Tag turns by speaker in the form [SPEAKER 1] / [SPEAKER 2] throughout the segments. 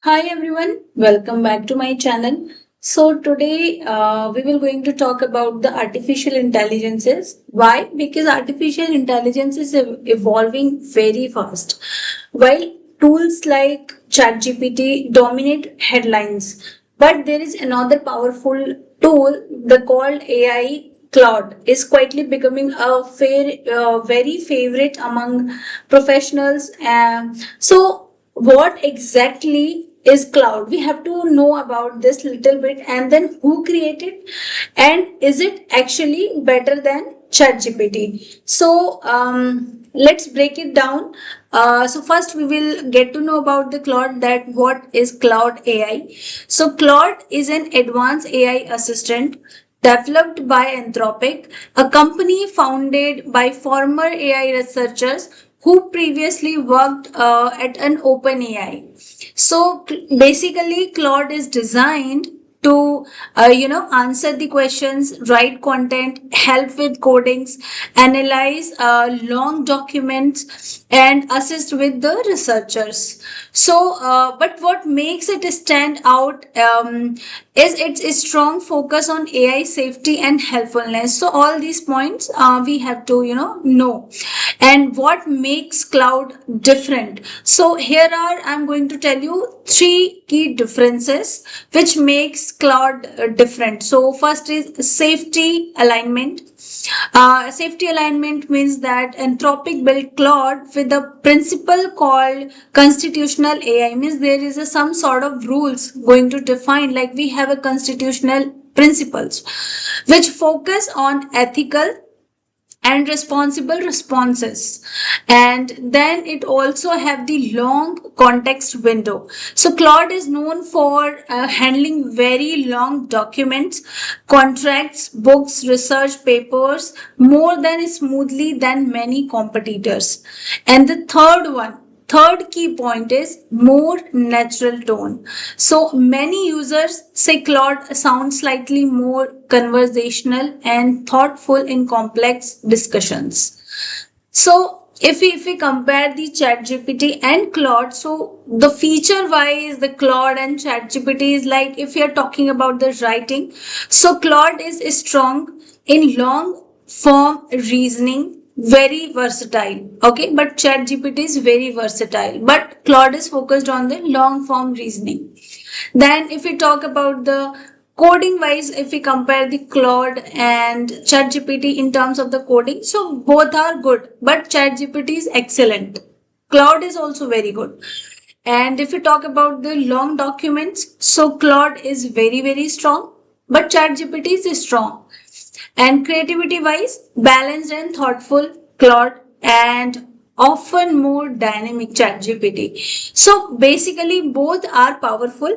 [SPEAKER 1] Hi everyone, welcome back to my channel. So today we will going to talk about the artificial intelligences. Why? Because artificial intelligence is evolving very fast. While tools like ChatGPT dominate headlines, but there is another powerful tool, the called AI Claude, is quietly becoming a very favorite among professionals. So what exactly is cloud? We have to know about this little bit, and then who created, and is it actually better than ChatGPT? So let's break it down. So first we will get to know about the Claude, that what is Claude AI. So Claude is an advanced AI assistant developed by Anthropic, a company founded by former AI researchers who previously worked at an OpenAI. So basically, Claude is designed to answer the questions, write content, help with codings, analyze long documents, and assist with the researchers. So but what makes it stand out is its strong focus on AI safety and helpfulness. So all these points we have to know. And what makes cloud different? So here are, I'm going to tell you three key differences which makes cloud different. So first is safety alignment. Safety alignment means that Anthropic built Claude with a principle called constitutional AI. Means there is some sort of rules going to define, like we have a constitutional principles which focus on ethical and responsible responses. And then it also have the long context window. So Claude is known for handling very long documents, contracts, books, research papers more than smoothly than many competitors. And the third key point is more natural tone. So many users say Claude sounds slightly more conversational and thoughtful in complex discussions. So if we compare the ChatGPT and Claude, so the feature wise, the Claude and ChatGPT is like, if you're talking about the writing, so Claude is strong in long form reasoning, very versatile. Okay, but ChatGPT is very versatile, but Claude is focused on the long form reasoning. Then if we talk about the coding wise, if we compare the Claude and ChatGPT in terms of the coding, so both are good, but ChatGPT is excellent. Claude is also very good. And if we talk about the long documents, so Claude is very strong, but ChatGPT is strong. And creativity wise, balanced and thoughtful Claude, and often more dynamic ChatGPT. So basically, both are powerful.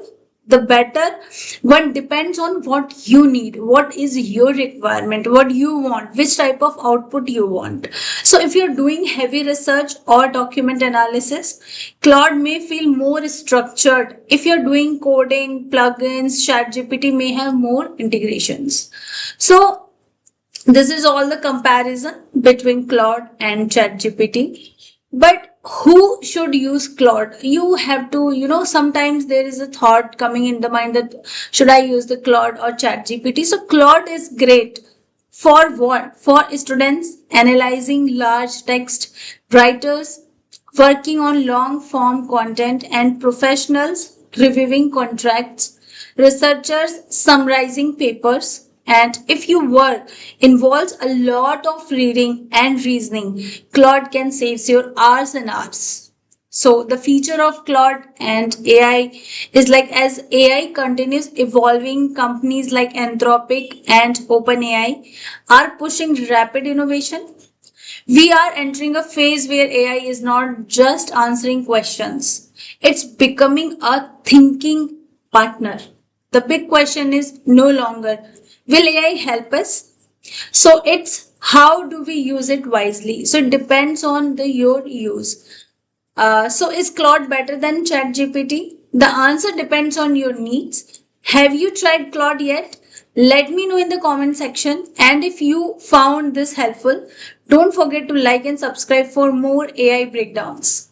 [SPEAKER 1] The better one depends on what you need, what is your requirement, what you want, which type of output you want. So if you're doing heavy research or document analysis, Claude may feel more structured. If you're doing coding, plugins, ChatGPT may have more integrations. So this is all the comparison between Claude and ChatGPT. But who should use Claude? You have to, sometimes there is a thought coming in the mind that should I use the Claude or ChatGPT? So Claude is great for what? For students analyzing large text, writers working on long form content, and professionals reviewing contracts, researchers summarizing papers. And if your work involves a lot of reading and reasoning, Claude can save you hours and hours. So the feature of Claude and AI is like, as AI continues evolving, companies like Anthropic and OpenAI are pushing rapid innovation. We are entering a phase where AI is not just answering questions, it's becoming a thinking partner. The big question is no longer, will AI help us? So it's how do we use it wisely? So it depends on your use. So is Claude better than ChatGPT? The answer depends on your needs. Have you tried Claude yet? Let me know in the comment section. And if you found this helpful, don't forget to like and subscribe for more AI breakdowns.